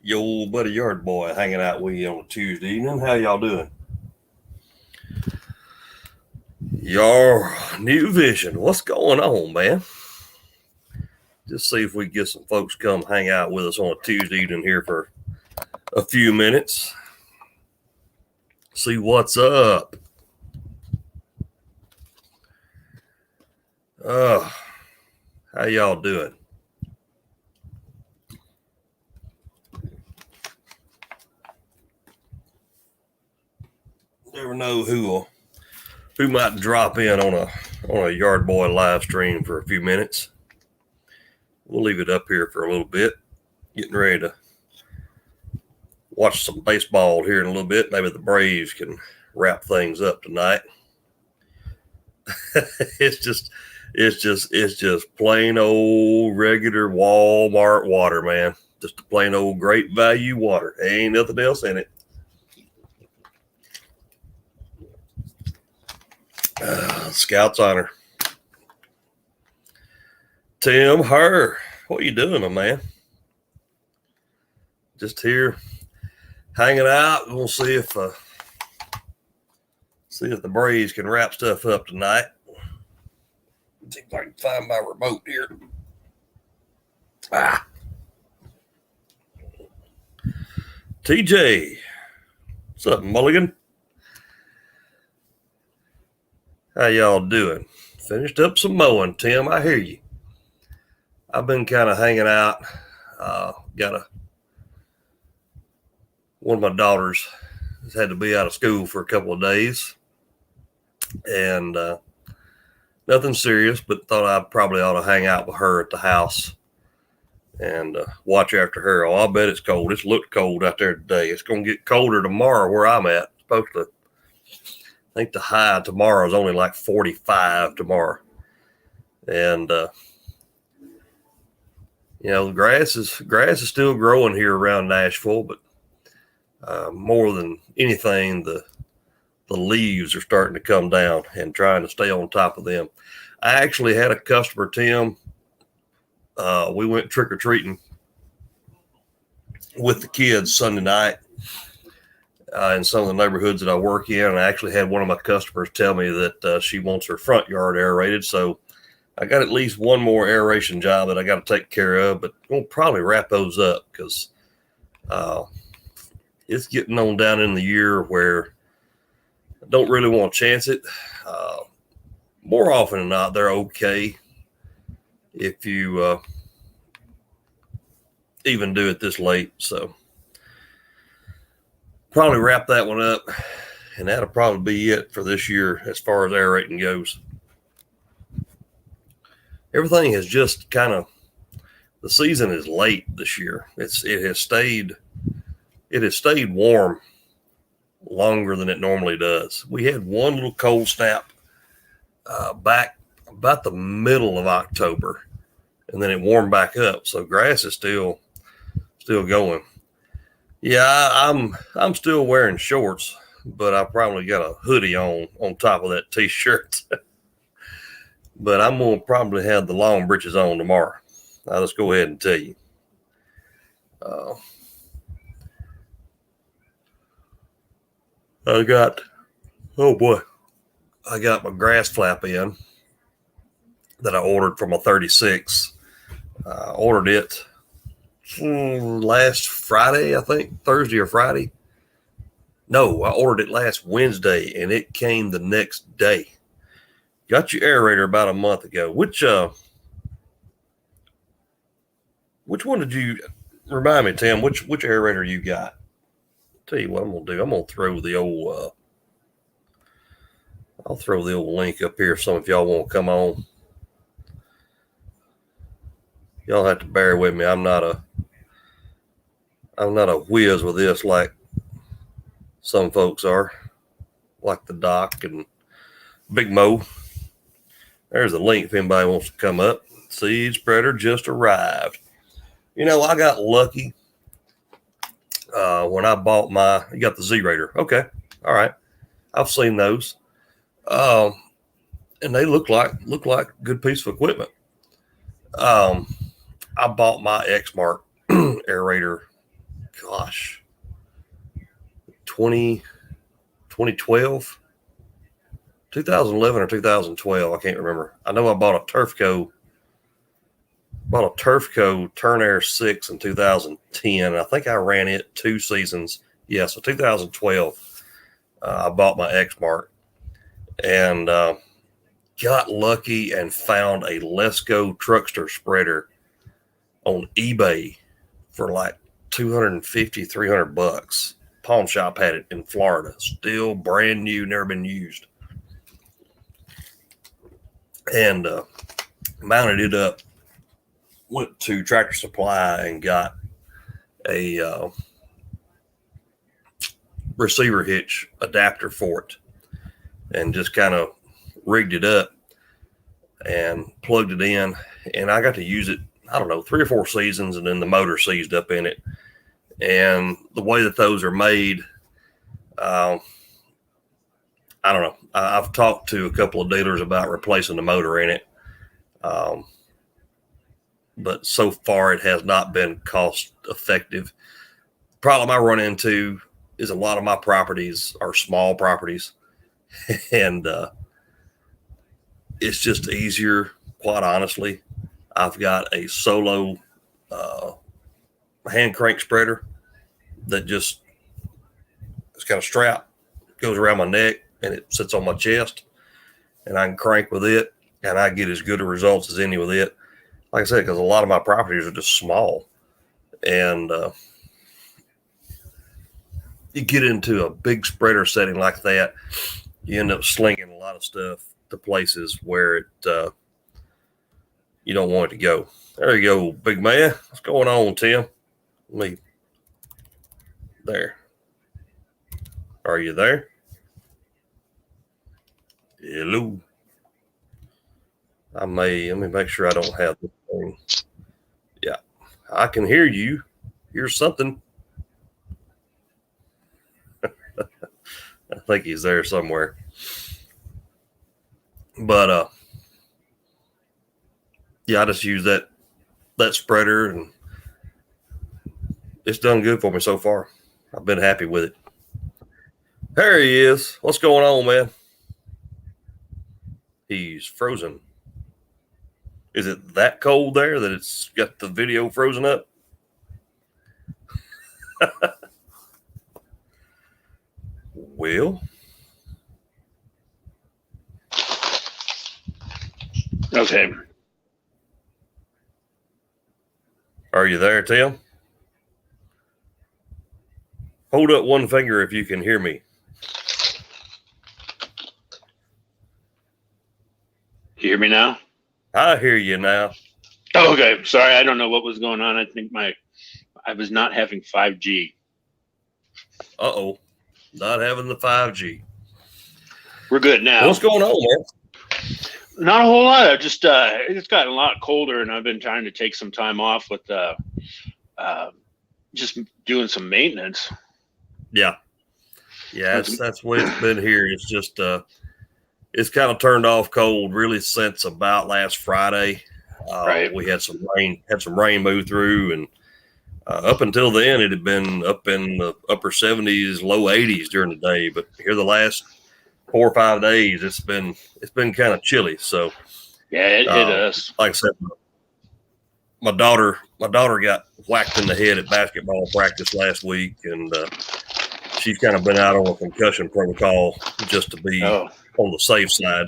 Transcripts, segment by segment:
Your old buddy Yard Boy hanging out with you on a Tuesday evening. How y'all doing? Your new vision. What's going on, man? Just see if we get some folks come hang out with us on a Tuesday evening here for a few minutes. See what's up. How y'all doing? Never know who might drop in on a Yard Boy live stream for a few minutes. We'll leave it up here for a little bit. Getting ready to watch some baseball here in a little bit. Maybe the Braves can wrap things up tonight. it's just plain old regular Walmart water, man. Just a plain old great value water. Ain't nothing else in it. Scout's honor. Tim Herr, what you doing, my man? Just here hanging out. We'll see if the Braves can wrap stuff up tonight. See if I can find my remote here. TJ, what's up, Mulligan? How y'all doing? Finished up some mowing, Tim. I hear you. I've been kind of hanging out. One of my daughters has had to be out of school for a couple of days, and nothing serious, but thought I probably ought to hang out with her at the house and watch after her. Oh, I'll bet it's cold. It's looked cold out there today. It's going to get colder tomorrow where I'm at. It's supposed to. I think the high tomorrow is only like 45 tomorrow, and the grass is still growing here around Nashville, but more than anything, the leaves are starting to come down, and trying to stay on top of them. I actually had a customer, Tim. We went trick-or-treating with the kids Sunday night in some of the neighborhoods that I work in. And I actually had one of my customers tell me that she wants her front yard aerated. So I got at least one more aeration job that I got to take care of, but we'll probably wrap those up because it's getting on down in the year where I don't really want to chance it. More often than not, they're okay if you even do it this late. So probably wrap that one up, and that'll probably be it for this year as far as aerating goes. Everything has just kind of, the season is late this year. It has stayed warm longer than it normally does. We had one little cold snap back about the middle of October, and then it warmed back up. So grass is still going. Yeah, I'm still wearing shorts, but I probably got a hoodie on top of that t-shirt. But I'm going to probably have the long breeches on tomorrow. I'll just go ahead and tell you. I got my grass flap in that I ordered from a 36. I ordered it last Friday, I think, Thursday or Friday. No, I ordered it last Wednesday, and it came the next day. Got your aerator about a month ago. Which one did you remind me, Tim? Which aerator you got? Tell you what I'm gonna do. I'm gonna throw the old. I'll throw the old link up here. If some of y'all want to come on, y'all have to bear with me. I'm not a whiz with this like some folks are, like the Doc and Big Mo. There's a link if anybody wants to come up. Seed spreader just arrived. I got lucky when I bought you got the Z-Raider. Okay. All right. I've seen those. And they look like good piece of equipment. I bought my X-Mark aerator gosh, 2012, 2011 or 2012. I can't remember. I know I bought a Turfco Turn Air 6 in 2010. I think I ran it 2 seasons. Yeah, so 2012, I bought my X-Mark and got lucky and found a Let's Go Truckster spreader on eBay for like $250, $300. Pawn shop had it in Florida, still brand new, never been used. And mounted it up, went to Tractor Supply and got a receiver hitch adapter for it and just kind of rigged it up and plugged it in. And I got to use it, I don't know, 3 or 4 seasons, and then the motor seized up in it. And the way that those are made, I don't know. I've talked to a couple of dealers about replacing the motor in it. But so far it has not been cost effective. The problem I run into is a lot of my properties are small properties, and it's just easier, quite honestly. I've got a solo hand crank spreader that just, it's got a strap, goes around my neck, and it sits on my chest, and I can crank with it, and I get as good a results as any with it. Like I said, because a lot of my properties are just small, and you get into a big spreader setting like that, you end up slinging a lot of stuff to places where it you don't want it to go. There you go, big man. What's going on, Tim? There. Are you there? Hello. Let me make sure I don't have this thing. Yeah, I can hear you. Here's something. I think he's there somewhere. But yeah, I just use that spreader, and it's done good for me so far. I've been happy with it. There he is. What's going on, man? He's frozen. Is it that cold there that it's got the video frozen up? Well, okay. Are you there, Tim? Hold up one finger if you can hear me. You hear me now? I hear you now. Oh, okay. Sorry, I don't know what was going on. I think I was not having 5G. Uh-oh. Not having the 5G. We're good now. What's going on, man? Not a whole lot. I've just it's gotten a lot colder, and I've been trying to take some time off with just doing some maintenance. Yeah, that's what it's been here. It's just it's kind of turned off cold really since about last Friday. Right. We had some rain move through, and up until then it had been up in the upper 70s, low 80s during the day. But here the last 4 or 5 days, it's been kind of chilly. So yeah, it hit us. Like I said, my daughter got whacked in the head at basketball practice last week, and she's kind of been out on a concussion protocol just to be on the safe side.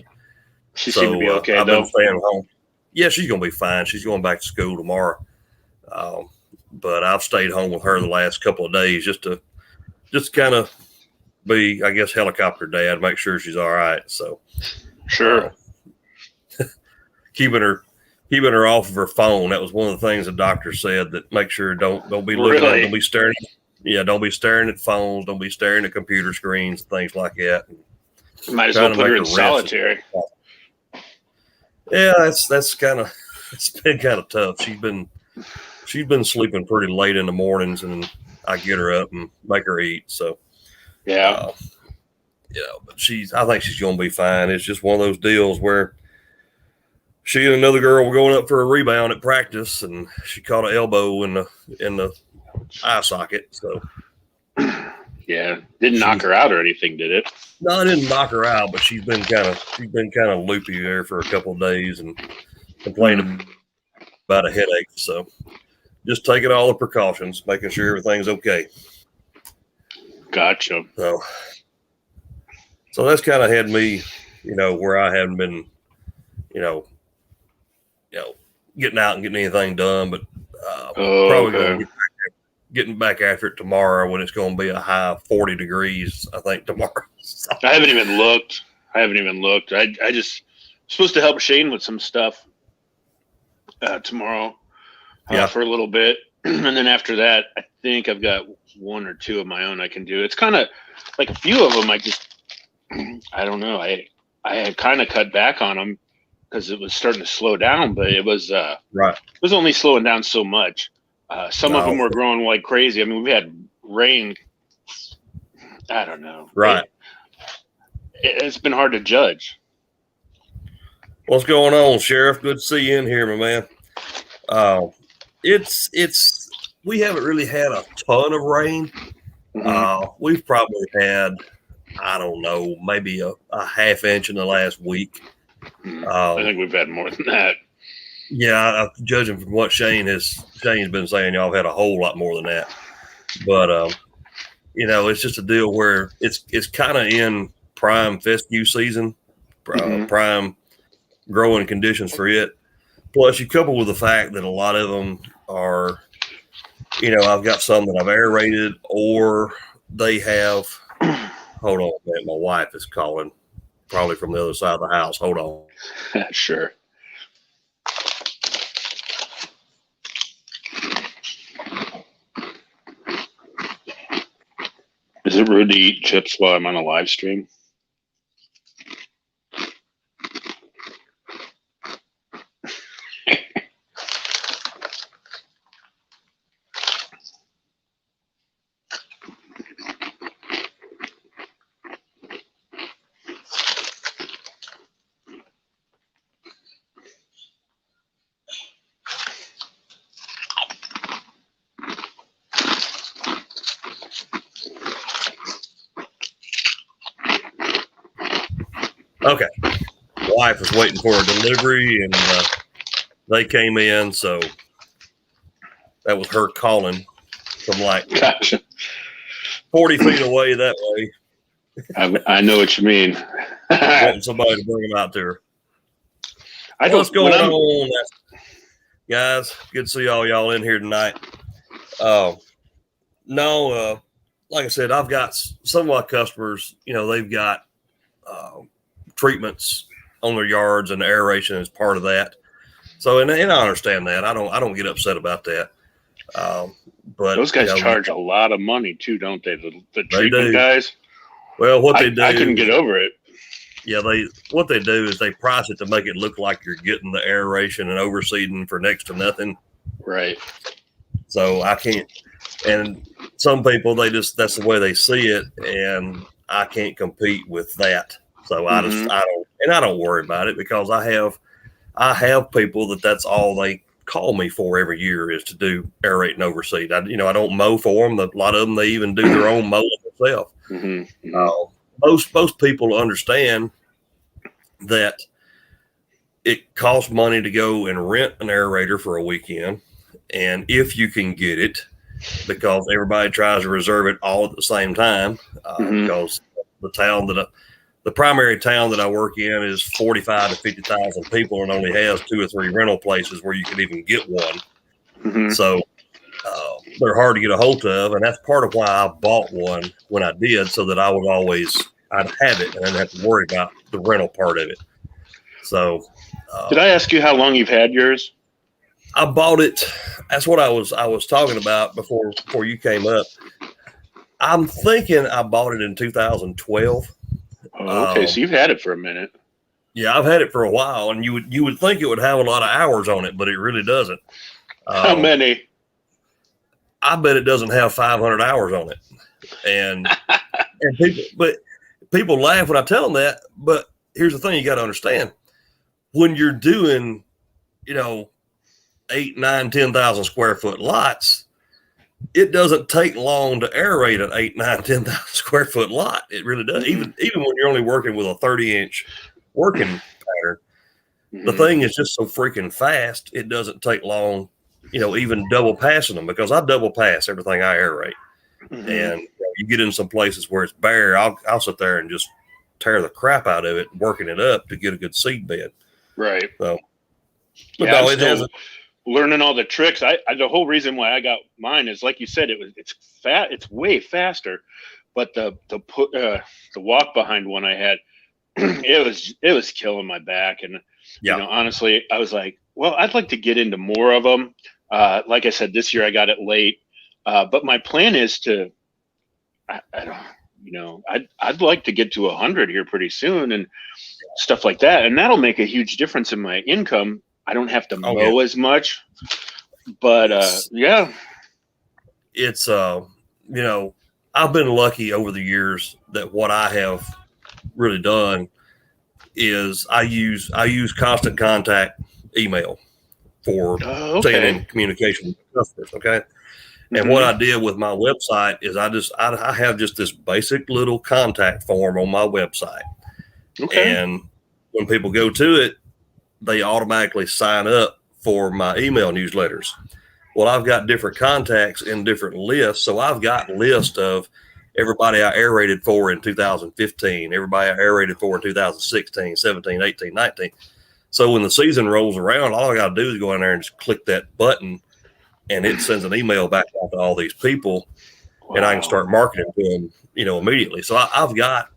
She seemed to be okay, I've though. been staying home. Yeah, she's gonna be fine. She's going back to school tomorrow. But I've stayed home with her the last couple of days just to kind of be, I guess, helicopter dad, make sure she's all right. So sure. Keeping her off of her phone. That was one of the things the doctor said, that make sure don't be looking at, don't be staring. Yeah, don't be staring at phones. Don't be staring at computer screens, things like that. Might as well put her in solitary. Yeah, that's kind of, it's been kind of tough. She's been sleeping pretty late in the mornings, and I get her up and make her eat. So yeah, but I think she's gonna be fine. It's just one of those deals where she and another girl were going up for a rebound at practice, and she caught an elbow in the eye socket. So yeah, didn't knock her out or anything, did it? No, I didn't knock her out, but she's been kind of loopy there for a couple of days and complaining about a headache. So just taking all the precautions, making sure everything's okay. Gotcha. So that's kind of had me, where I haven't been, getting out and getting anything done, but probably going to getting back after it tomorrow when it's going to be a high 40 degrees, I think, tomorrow. So. I haven't even looked. I just supposed to help Shane with some stuff tomorrow for a little bit. And then after that, I think I've got one or two of my own I can do. It's kind of like a few of them I don't know. I had kind of cut back on them because it was starting to slow down, but it was right. It was only slowing down so much. Some of them were growing like crazy. I mean, we had rain. I don't know. Right. It's been hard to judge. What's going on, Sheriff? Good to see you in here, my man. We haven't really had a ton of rain. We've probably had, I don't know, maybe a half inch in the last week. I think we've had more than that. Yeah, judging from what Shane's been saying, y'all have had a whole lot more than that. But it's just a deal where it's kind of in prime fescue season, prime growing conditions for it. Plus, you couple with the fact that a lot of them are, I've got some that I've aerated, or they have. Hold on, man, my wife is calling, probably from the other side of the house. Hold on. Sure. Is it rude to eat chips while I'm on a live stream? Okay. Wife was waiting for a delivery, and they came in, so that was her calling from like 40 feet away that way. I know what you mean. Wanting somebody to bring them out to her. What's going on, guys? Good to see y'all in here tonight. Like I said, I've got some of my customers, they've got treatments on their yards, and the aeration is part of that. So, and I understand that. I don't get upset about that. But those guys charge a lot of money too, don't they? The treatment guys. Well, what they do, I couldn't get over it. Yeah, what they do is they price it to make it look like you're getting the aeration and overseeding for next to nothing. Right. So I can't. And some people, that's the way they see it, and I can't compete with that. So I don't worry about it, because I have people that's all they call me for every year is to do aerate and overseed. I don't mow for them. A lot of them, they even do their own mowing themselves. Most people understand that it costs money to go and rent an aerator for a weekend, and if you can get it, because everybody tries to reserve it all at the same time, because the primary town that I work in is 45 to 50,000 people and only has 2 or 3 rental places where you can even get one. So they're hard to get a hold of, and that's part of why I bought one when I did, so that I'd have it and I didn't have to worry about the rental part of it. So, did I ask you how long you've had yours? I bought it. That's what I was talking about before you came up. I'm thinking I bought it in 2012. Oh, okay, so you've had it for a minute. Yeah, I've had it for a while, and you would think it would have a lot of hours on it, but it really doesn't. How many? I bet it doesn't have 500 hours on it, and people laugh when I tell them that. But here's the thing: you got to understand, when you're doing, 8, 9, 10,000 square foot lots, it doesn't take long to aerate an 8, 9, 10,000 square foot lot. It really does. Mm-hmm. Even when you're only working with a 30-inch working pattern, the Mm-hmm. thing is just so freaking fast. It doesn't take long, even double passing them, because I double pass everything I aerate. Mm-hmm. And you get in some places where it's bare, I'll sit there and just tear the crap out of it, working it up to get a good seed bed. Right. So, but Yeah, no, I'm it still hasn't. learning all the tricks. I the whole reason why I got mine is, like you said, it's fat. It's way faster, but the walk behind one I had, it was killing my back. And Yeah. honestly, I was like, well, I'd like to get into more of them. Like I said, this year I got it late, but my plan is to, I don't, I'd like to get to 100 here pretty soon and stuff like that, and that'll make a huge difference in my income. I don't have to Oh, yeah. mow as much, but yeah. It's I've been lucky over the years that what I have really done is I use constant contact email for staying in communication with customers. Okay. And what I did with my website is I have just this basic little contact form on my website. Okay. And when people go to it, they automatically sign up for my email newsletters. Well, I've got different contacts in different lists. So I've got lists of everybody I aerated for in 2015, everybody I aerated for in 2016, 17, 18, 19. So when the season rolls around, all I got to do is go in there and just click that button, and it sends an email back out to all these people, and I can start marketing to them, immediately. So I've got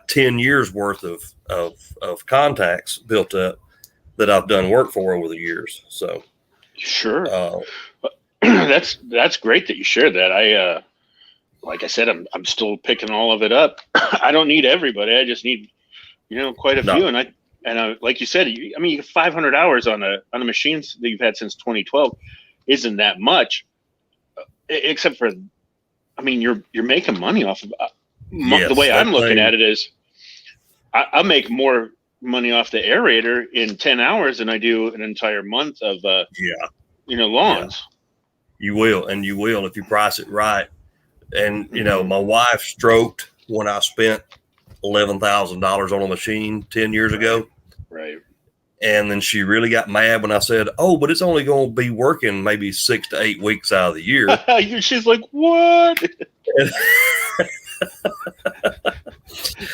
10 years worth of contacts built up that I've done work for over the years. So sure. That's great that you shared that. I like I said, I'm still picking all of it up. I don't need everybody. I just need quite a few. And I like you said, you get 500 hours on a machine that you've had since 2012 isn't that much, except for, you're making money off of the way I'm looking at it is I'll make more money off the aerator in 10 hours than I do an entire month of lawns. You will, and you will if you price it right. And my wife stroked when I spent $11,000 on a machine 10 years ago. Right. And then she really got mad when I said, "Oh, but it's only going to be working maybe 6 to 8 weeks out of the year." She's like, "What?"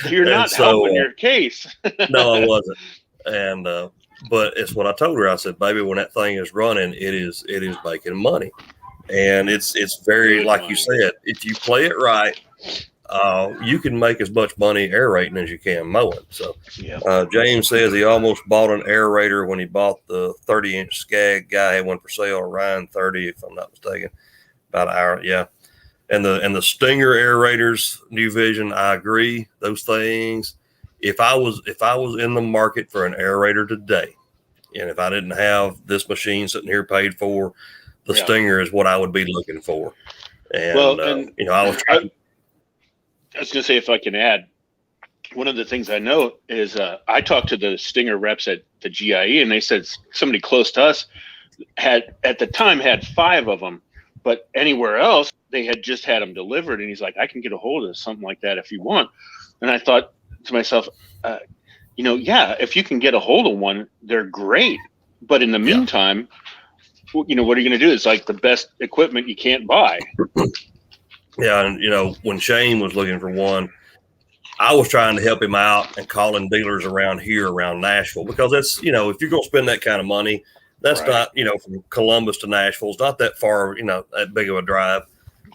You're not helping your case. No, I wasn't. And but it's what I told her. I said, "Baby, when that thing is running, it is making money, and it's very good, like money. You said, if you play it right, you can make as much money aerating as you can mowing." So James says he almost bought an aerator when he bought the 30-inch Skag. Guy had one for sale, Ryan 30, if I'm not mistaken, about an hour. Yeah. And the Stinger aerators, New Vision, I agree. Those things, if I was in the market for an aerator today, and if I didn't have this machine sitting here paid for, the Stinger is what I would be looking for. And I was trying. I was going to say, if I can add, one of the things I know is I talked to the Stinger reps at the GIE, and they said somebody close to us had 5 of them, but anywhere else they had just had them delivered. And he's like, "I can get a hold of something like that if you want." And I thought to myself, if you can get a hold of one, they're great. But in the meantime, what are you going to do? It's like the best equipment you can't buy. Yeah, and when Shane was looking for one, I was trying to help him out and calling dealers around Nashville, because that's, if you're going to spend that kind of money, that's not, from Columbus to Nashville, it's not that far, that big of a drive.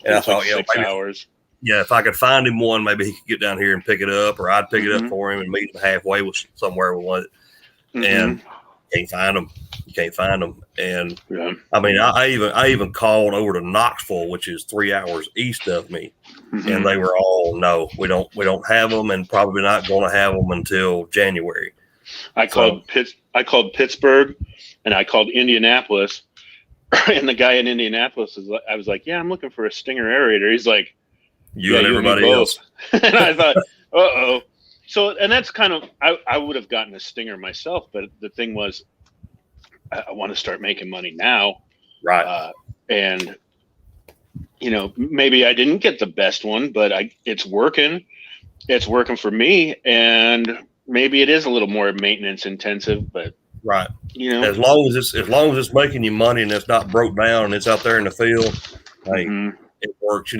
And I thought, 6 hours. Yeah, if I could find him one, maybe he could get down here and pick it up, or I'd pick it up for him and meet him halfway with somewhere with one. And can't find them. You can't find them. And I even called over to Knoxville, which is 3 hours east of me, and they were all, "No, we don't have them, and probably not going to have them until January." I called Pittsburgh, and I called Indianapolis, and the guy in Indianapolis I was like, "Yeah, I'm looking for a Stinger aerator." He's like, "You and everybody else." And I thought, "Uh-oh." So, and that's kind of, I would have gotten a Stinger myself, but the thing was, I want to start making money now. Right. And maybe I didn't get the best one, but it's working. It's working for me, and maybe it is a little more maintenance intensive, but right. As long as it's making you money and it's not broke down and it's out there in the field, hey, it works.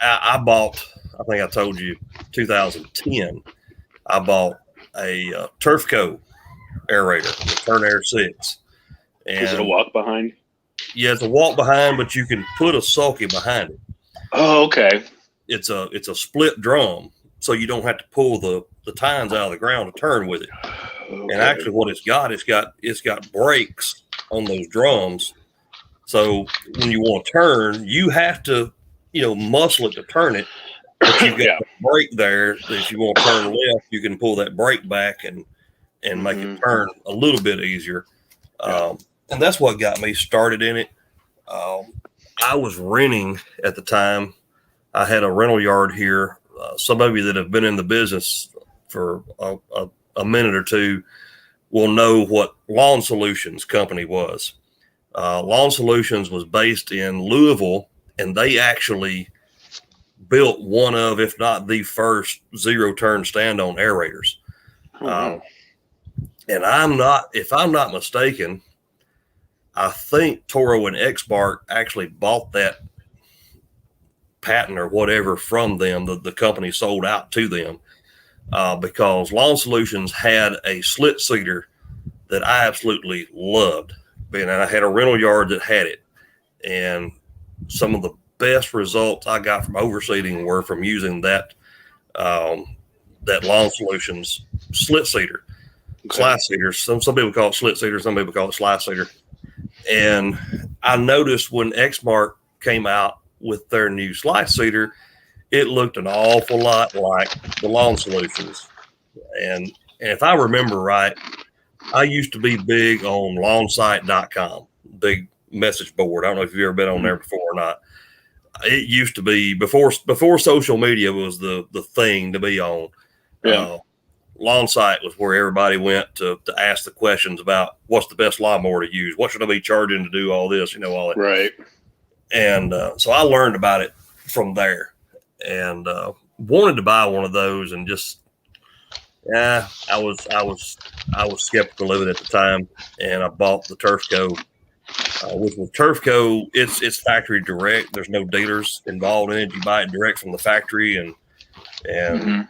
I bought, I think I told you, 2010. I bought a Turf Co Aerator, the Turn Air 6. And is it a walk behind? Yeah, it's a walk behind, but you can put a sulky behind it. Oh, okay. It's a split drum, so you don't have to pull the tines out of the ground to turn with it. Okay. And actually, what it's got brakes on those drums. So when you want to turn, you have to muscle it to turn it. But you've got the brake there that if you want to turn left, you can pull that brake back and make it turn a little bit easier. And that's what got me started in it. I was renting at the time. I had a rental yard here. Some of you that have been in the business for a minute or two will know what Lawn Solutions Company was. Lawn Solutions was based in Louisville, and they actually built one of, if not the first, zero-turn stand-on aerators. And if I'm not mistaken, I think Toro and Exmark actually bought that patent or whatever from them. The company sold out to them because Lawn Solutions had a slit seater that I absolutely loved. And I had a rental yard that had it. And some of the best results I got from overseeding were from using that Lawn Solutions slit seater. Okay. Slice seater. Some people call it slit seater. Some people call it slice seater. And I noticed when Exmark came out with their new slice seater, it looked an awful lot like the Lawn Solutions. And if I remember right, I used to be big on lawnsite.com, big message board. I don't know if you've ever been on there before or not. It used to be before social media was the thing to be on. Yeah. Lawn Site was where everybody went to ask the questions about what's the best lawnmower to use, what should I be charging to do all this, all that. Right. And so I learned about it from there, and wanted to buy one of those, and just I was skeptical of it at the time, and I bought the Turf Co. Which with Turf Co, it's factory direct. There's no dealers involved in it. You buy it direct from the factory, and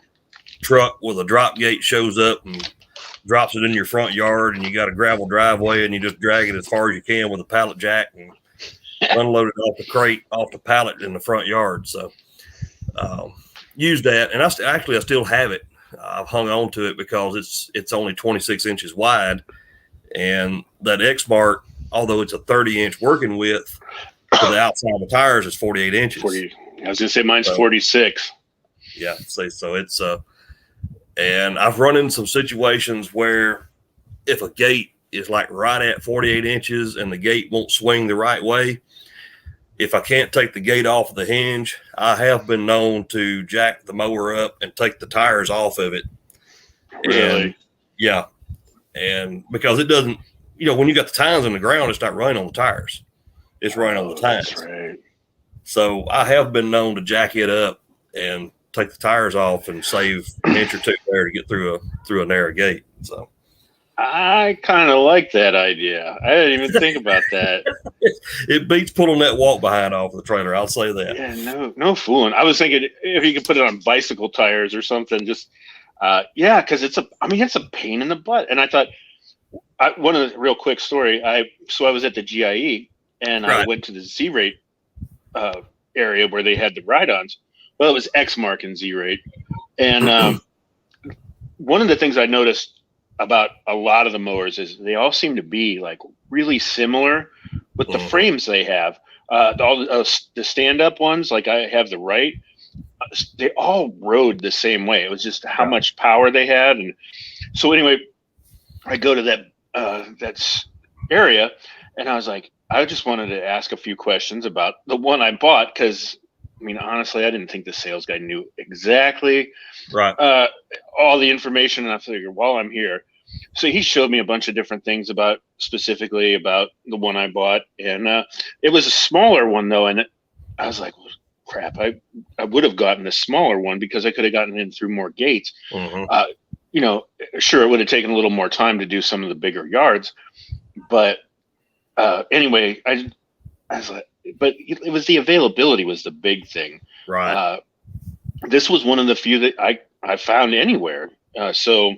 truck with a drop gate shows up and drops it in your front yard, and you got a gravel driveway, and you just drag it as far as you can with a pallet jack and unload it off the crate, off the pallet in the front yard. So use that, and I still have it. I've hung on to it because it's only 26 inches wide, and that Exmark, although it's a 30-inch working width, for the outside of the tires is 48 inches. I was gonna say mine's 46. Yeah, so it's and I've run in some situations where if a gate is like right at 48 inches and the gate won't swing the right way, if I can't take the gate off of the hinge, I have been known to jack the mower up and take the tires off of it. Really? And, yeah. And because it doesn't, when you got the tines in the ground, it's not running on the tires. It's running on the tines. That's right. So I have been known to jack it up and take the tires off and save an inch or two there to get through a narrow gate. So I kind of like that idea. I didn't even think about that. It beats pulling that walk behind off the trailer. I'll say that. Yeah, no fooling. I was thinking if you could put it on bicycle tires or something, just because it's a pain in the butt. And I thought one of the real quick story. I was at the GIE and I went to the Z-Rate area where they had the ride-ons. Well, it was Exmark and Z-Rate. And one of the things I noticed about a lot of the mowers is they all seem to be like really similar with the frames they have. All the stand-up ones, like I have the right, they all rode the same way. It was just how much power they had. And so anyway, I go to that area, and I was like, I just wanted to ask a few questions about the one I bought because, honestly, I didn't think the sales guy knew exactly all the information. And I figured, while I'm here, so he showed me a bunch of different things specifically about the one I bought, and it was a smaller one though, and I was like, well, crap, I would have gotten a smaller one because I could have gotten in through more gates. You know, sure, it would have taken a little more time to do some of the bigger yards, but anyway, I was like, but it was the availability was the big thing. Right. This was one of the few that I found anywhere. So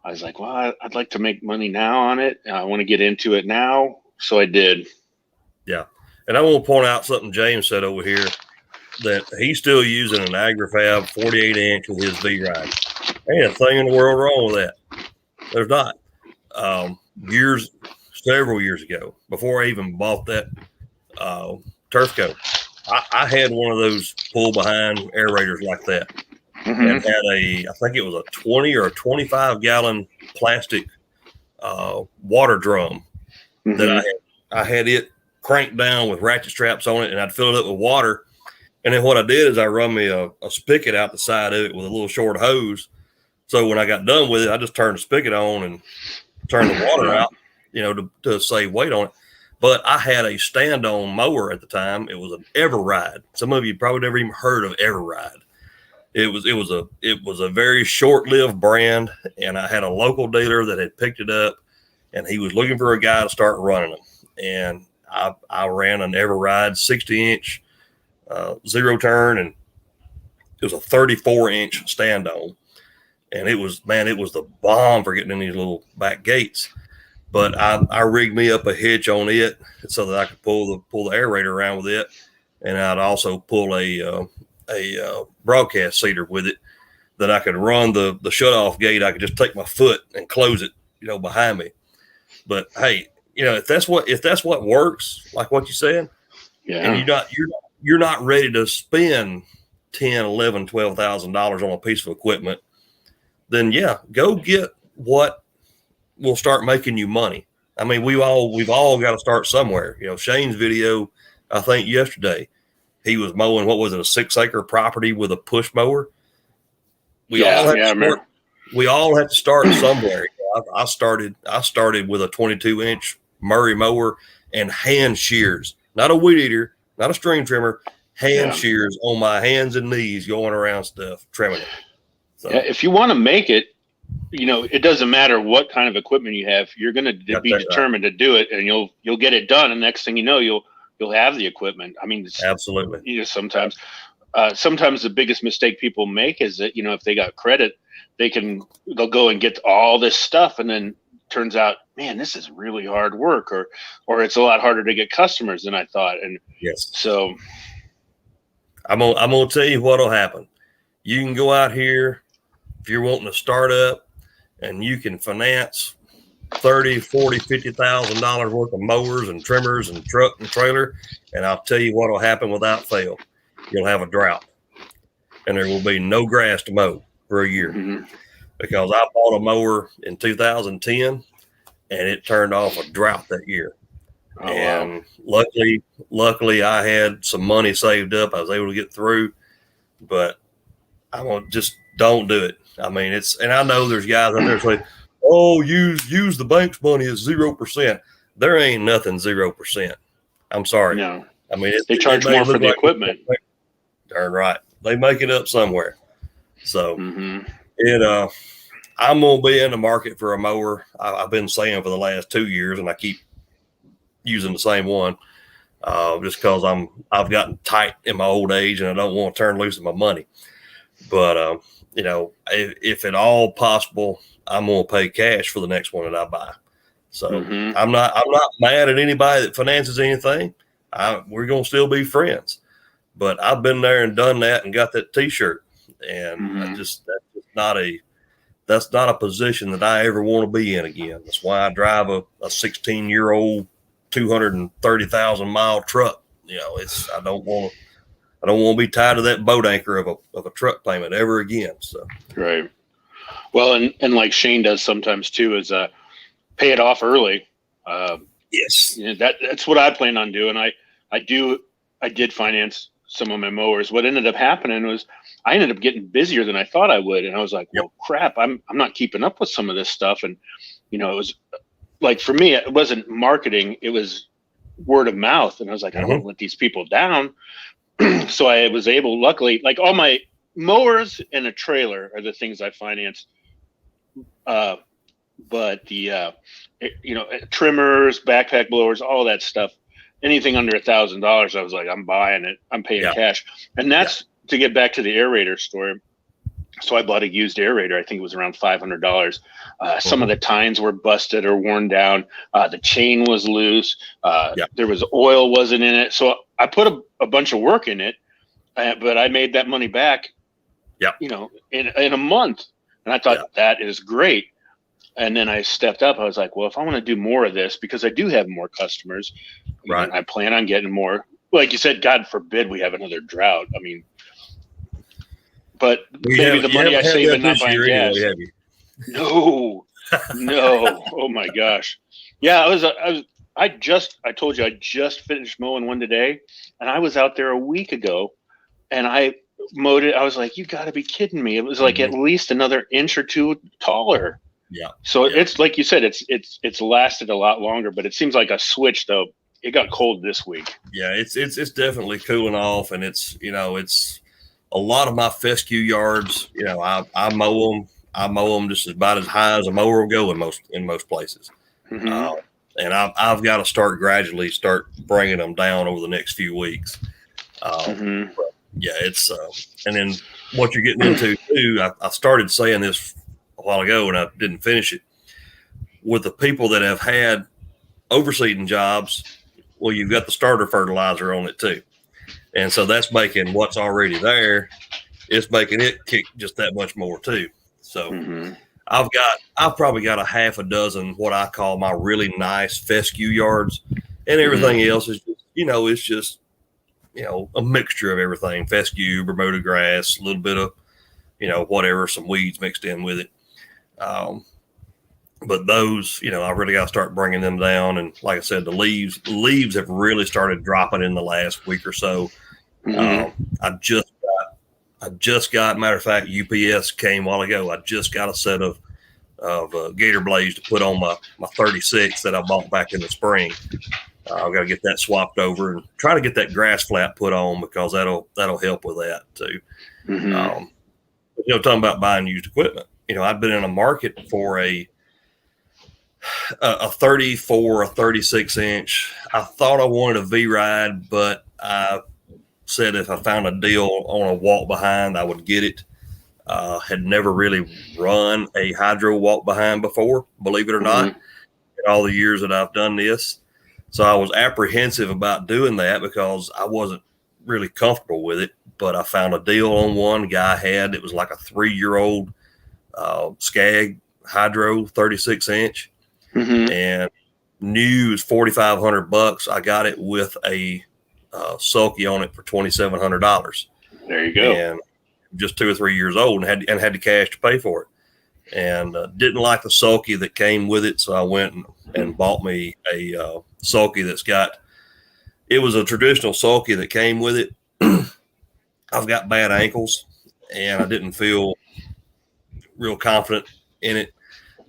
I was like, well, I'd like to make money now on it. I want to get into it now. So I did. Yeah. And I want to point out something James said over here, that he's still using an AgriFab 48 inch with his V-Ride. Ain't a thing in the world wrong with that. There's not. Several years ago, before I even bought that turf coat, I had one of those pull behind aerators like that, and had I think it was a 20 or a 25 gallon plastic water drum that I had it cranked down with ratchet straps on it, and I'd fill it up with water. And then what I did is I run me a spigot out the side of it with a little short hose. So when I got done with it, I just turned the spigot on and turned the water out, you know, to save weight on it. But I had a stand-on mower at the time. It was an Everride. Some of you probably never even heard of Everride. It was a very short-lived brand, and I had a local dealer that had picked it up, and he was looking for a guy to start running them. And I ran an Everride 60-inch zero turn, and it was a 34-inch stand-on. And it was the bomb for getting in these little back gates. But I rigged me up a hitch on it so that I could pull the aerator around with it, and I'd also pull a broadcast seater with it that I could run the shutoff gate. I could just take my foot and close it, you know, behind me. But hey, you know, if that's what works, like what you said, and you're not ready to spend $10,000, $11,000, $12,000 on a piece of equipment, then yeah, go get what will start making you money. I mean, we've all got to start somewhere. You know, Shane's video, I think yesterday, he was mowing, what was it, a 6-acre property with a push mower. We all have to start somewhere. I started with a 22-inch Murray mower and hand shears, not a weed eater, not a string trimmer, hand shears on my hands and knees going around stuff, trimming it. So, if you want to make it, you know, it doesn't matter what kind of equipment you have. You're going to be determined to do it, and you'll get it done. And next thing you know, you'll have the equipment. I mean, absolutely. You know, sometimes the biggest mistake people make is that, you know, if they got credit, they'll go and get all this stuff, and then turns out, man, this is really hard work, or it's a lot harder to get customers than I thought. And yes, so I'm gonna tell you what'll happen. You can go out here if you're wanting to start up, and you can finance $30,000, $40,000, $50,000 worth of mowers and trimmers and truck and trailer. And I'll tell you what will happen without fail. You'll have a drought, and there will be no grass to mow for a year, because I bought a mower in 2010 and it turned off a drought that year. Oh, and luckily I had some money saved up. I was able to get through, but I'm going to just don't do it. I mean, and I know there's guys out there say, oh, use the bank's money as 0%. There ain't nothing 0%. I'm sorry. No. I mean, they charge more for the equipment. Darn right. They make it up somewhere. So I'm going to be in the market for a mower. I've been saying for the last 2 years, and I keep using the same one just because I've gotten tight in my old age, and I don't want to turn loose of my money. But you know, if at all possible, I'm going to pay cash for the next one that I buy. So I'm not mad at anybody that finances anything. We're going to still be friends. But I've been there and done that and got that T-shirt, and that's not a position that I ever want to be in again. That's why I drive a 16-year-old 230,000 mile truck. You know, I don't want to be tied to that boat anchor of a truck payment ever again. So right. Well, and like Shane does sometimes too, is pay it off early. Yes, you know, that's what I plan on doing. I did finance some of my mowers. What ended up happening was I ended up getting busier than I thought I would, and I was like, well, crap, I'm not keeping up with some of this stuff. And you know, it was like, for me, it wasn't marketing, it was word of mouth. And I was like, I don't want to let these people down. So I was able, luckily, like all my mowers and a trailer are the things I finance. But the trimmers, backpack blowers, all that stuff, anything under $1,000, I was like, I'm buying it. I'm paying cash. And that's to get back to the aerator story. So I bought a used aerator. I think it was around $500. Some of the tines were busted or worn down. The chain was loose. There was oil wasn't in it. So I put a bunch of work in it, but I made that money back, in a month. And I thought that is great. And then I stepped up. I was like, well, if I want to do more of this, because I do have more customers, right? I plan on getting more. Like you said, God forbid we have another drought. I mean, but maybe the money I save and not buying gas. Anyway, no. Oh my gosh. Yeah, I told you I just finished mowing one today, and I was out there a week ago, and I mowed it. I was like, you got to be kidding me! It was like at least another inch or two taller. Yeah. So it's like you said, it's lasted a lot longer, but it seems like a switch though. It got cold this week. Yeah, it's definitely cooling off, and it's a lot of my fescue yards. I mow them. I mow them just about as high as a mower will go in most places. And I've got to start bringing them down over the next few weeks. But yeah, it's and then what you're getting into too. I started saying this a while ago and I didn't finish it. With the people that have had overseeding jobs, well, you've got the starter fertilizer on it too. And so that's making what's already there, it's making it kick just that much more too. So I've probably got a half a dozen what I call my really nice fescue yards, and everything else is just, it's just a mixture of everything: fescue, Bermuda grass, a little bit of whatever, some weeds mixed in with it. But those, I really got to start bringing them down. And like I said, the leaves have really started dropping in the last week or so. I just got, matter of fact, UPS came a while ago. I just got a set of Gator Blades to put on my 36 that I bought back in the spring. I've got to get that swapped over and try to get that grass flat put on, because that'll help with that too. Talking about buying used equipment, I've been in a market for a 34, a 36 inch. I thought I wanted a V-Ride, but I said if I found a deal on a walk behind, I would get it. Had never really run a hydro walk behind before, believe it or not, in all the years that I've done this. So I was apprehensive about doing that because I wasn't really comfortable with it, but I found a deal on one guy had. It was like a 3-year-old Skag hydro 36 inch. And new is $4,500. I got it with a sulky on it for $2,700. There you go. And just 2 or 3 years old, and had the cash to pay for it. And didn't like the sulky that came with it, so I went and bought me a sulky that's got. It was a traditional sulky that came with it. I've got bad ankles, and I didn't feel real confident in it.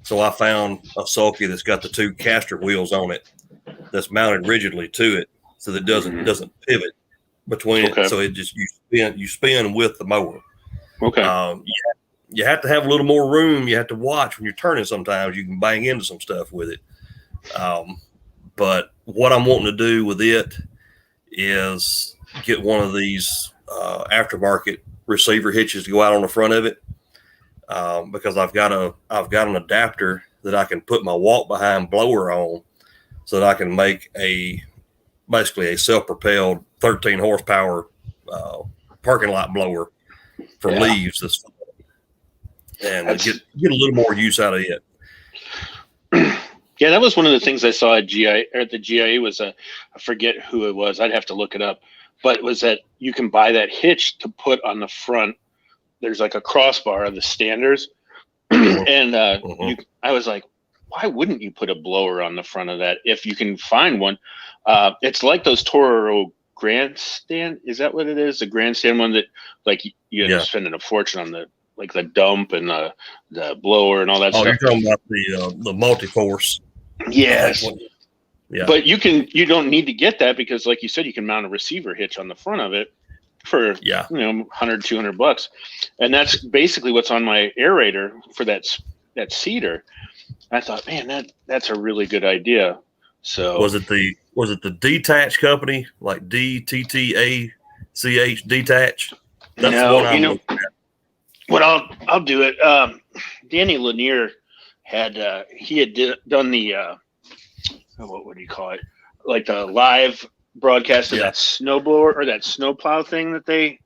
So I found a sulky that's got the 2 caster wheels on it that's mounted rigidly to it, so that doesn't pivot between it. So it just you spin with the mower. You have to have a little more room. You have to watch when you're turning. Sometimes you can bang into some stuff with it. But what I'm wanting to do with it is get one of these aftermarket receiver hitches to go out on the front of it. Because I've got an adapter that I can put my walk behind blower on, so that I can make basically a self-propelled 13 horsepower parking lot blower for leaves and get a little more use out of it. Yeah, that was one of the things I saw at the GIA was I forget who it was. I'd have to look it up, but it was that you can buy that hitch to put on the front. There's like a crossbar of the standers. And I was like, why wouldn't you put a blower on the front of that if you can find one? It's like those Toro grandstand. Is that what it is? The grandstand one that like you end up spending a fortune on the dump and the blower and all that stuff. Oh, you're talking about the multi-force. Yes. Yeah. But you don't need to get that because like you said, you can mount a receiver hitch on the front of it. for Yeah. 100, $200, and that's basically what's on my aerator for that cedar. I thought, man, that's a really good idea. So was it the Detached Company, like DTTACH Detached? That's the one I'm looking at. What I'll do it. Danny Lanier had done the what would you call it? Like the live broadcast of that snowblower or that snowplow thing that they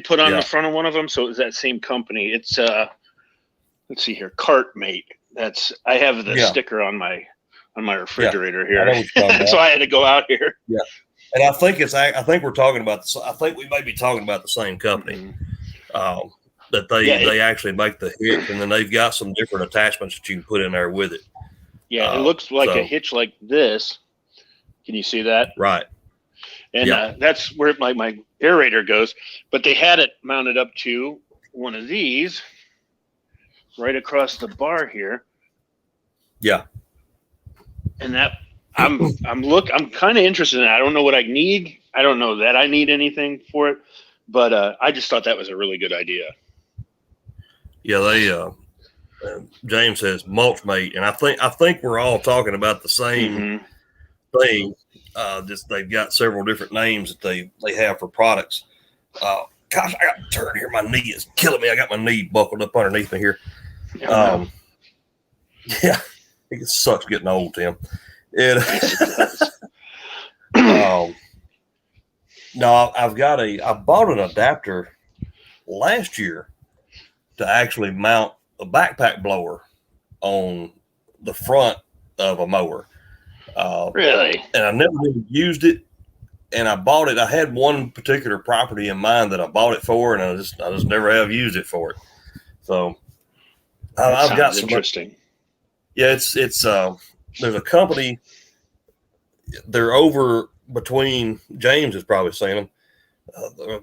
put on the front of one of them. So it was that same company. It's let's see here, Cart Mate. I have the sticker on my refrigerator here, so I had to go out here. Yeah, and I think we're talking about. I think we may be talking about the same company. Mm-hmm. That they actually make the hitch, and then they've got some different attachments that you can put in there with it. Yeah, it looks like a hitch like this. Can you see that? Right. And that's where my aerator goes. But they had it mounted up to one of these right across the bar here. Yeah. And that I'm kind of interested in it. I don't know what I need. I don't know that I need anything for it, but I just thought that was a really good idea. Yeah, they James says Mulch Mate, and I think we're all talking about the same thing. Just they've got several different names that they have for products. Gosh, I got to turn here. My knee is killing me. I got my knee buckled up underneath me here. Yeah, it sucks getting old, Tim. No, I bought an adapter last year to actually mount a backpack blower on the front of a mower. Really? And I never really used it. And I bought it. I had one particular property in mind that I bought it for, and I just never have used it for it. So I've got some interesting. Yeah, it's there's a company. They're over between, James has probably seen them.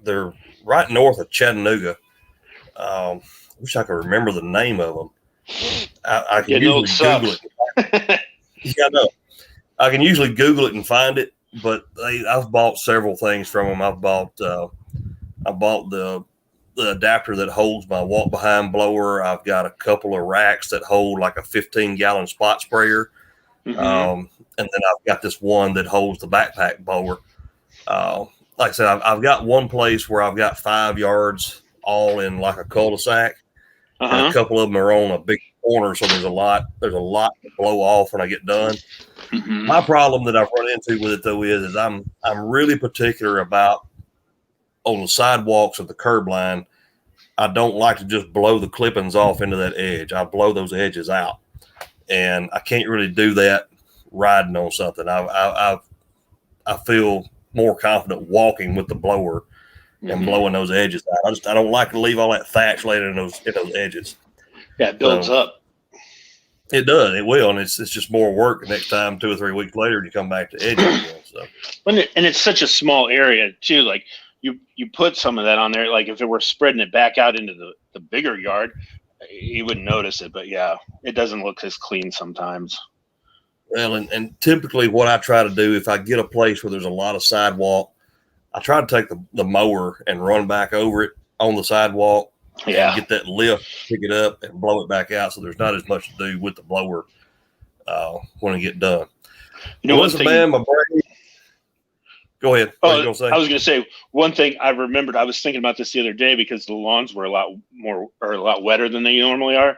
They're right north of Chattanooga. Wish I could remember the name of them. I can usually Google it. Yeah, no. I can usually Google it and find it, but I've bought several things from them. I bought the adapter that holds my walk behind blower. I've got a couple of racks that hold like a 15-gallon spot sprayer. And then I've got this one that holds the backpack blower. Like I said, I've got one place where I've got 5 yards all in like a cul-de-sac. And a couple of them are on a big corner, so there's a lot to blow off when I get done. My problem that I've run into with it though is I'm really particular about on the sidewalks of the curb line. I don't like to just blow the clippings off into that edge. I blow those edges out, and I can't really do that riding on something. I feel more confident walking with the blower and blowing those edges out. I don't like to leave all that thatch laid in those edges. Yeah, it builds up. It does. It will, and it's just more work the next time. 2 or 3 weeks later, you come back to edge again. So, and it's such a small area too. Like you put some of that on there. Like if it were spreading it back out into the bigger yard, you wouldn't notice it. But yeah, it doesn't look as clean sometimes. Well, and typically what I try to do if I get a place where there's a lot of sidewalk, I try to take the mower and run back over it on the sidewalk. Yeah. And get that lift, pick it up, and blow it back out. So there's not as much to do with the blower when I get done. One thing, my brain. Go ahead. What I was going to say one thing I remembered. I was thinking about this the other day because the lawns were a lot wetter than they normally are.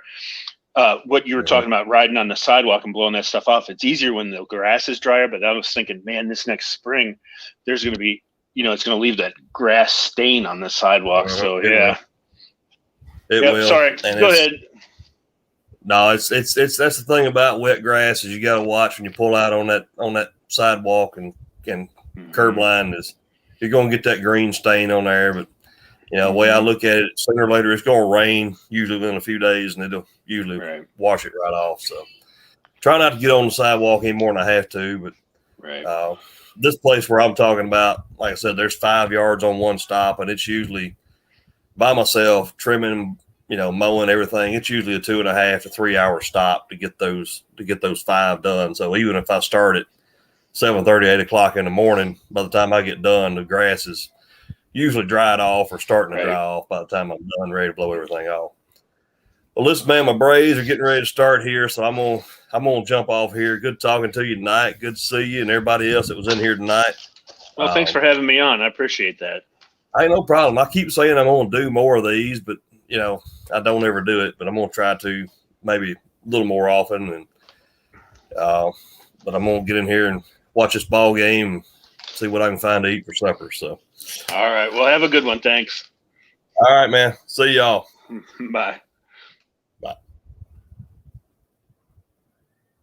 What you were talking about riding on the sidewalk and blowing that stuff off. It's easier when the grass is drier. But I was thinking, man, this next spring, there's going to be, it's going to leave that grass stain on the sidewalk. So yeah. It will. Sorry. Go ahead. No, it's that's the thing about wet grass is you got to watch when you pull out on that sidewalk and curb line is you're going to get that green stain on there. But the way I look at it, sooner or later it's going to rain usually within a few days, and it'll usually wash it right off. So try not to get on the sidewalk any more than I have to. But this place where I'm talking about, like I said, there's 5 yards on one stop, and it's usually by myself, trimming, mowing everything. It's usually a 2.5 to 3 hour stop to get those 5 done. So even if I start at 7:30, 8 o'clock in the morning, by the time I get done, the grass is usually dried off or starting to Right. dry off by the time I'm done, ready to blow everything off. Well, listen, man, my brays are getting ready to start here, so I'm gonna jump off here. Good talking to you tonight. Good to see you and everybody else that was in here tonight. Well, thanks for having me on. I appreciate that. Ain't no problem. I keep saying I'm gonna do more of these, but I don't ever do it. But I'm gonna try to maybe a little more often. And but I'm gonna get in here and watch this ball game and see what I can find to eat for supper. So, all right. Well, have a good one. Thanks. all right, man. See y'all. Bye.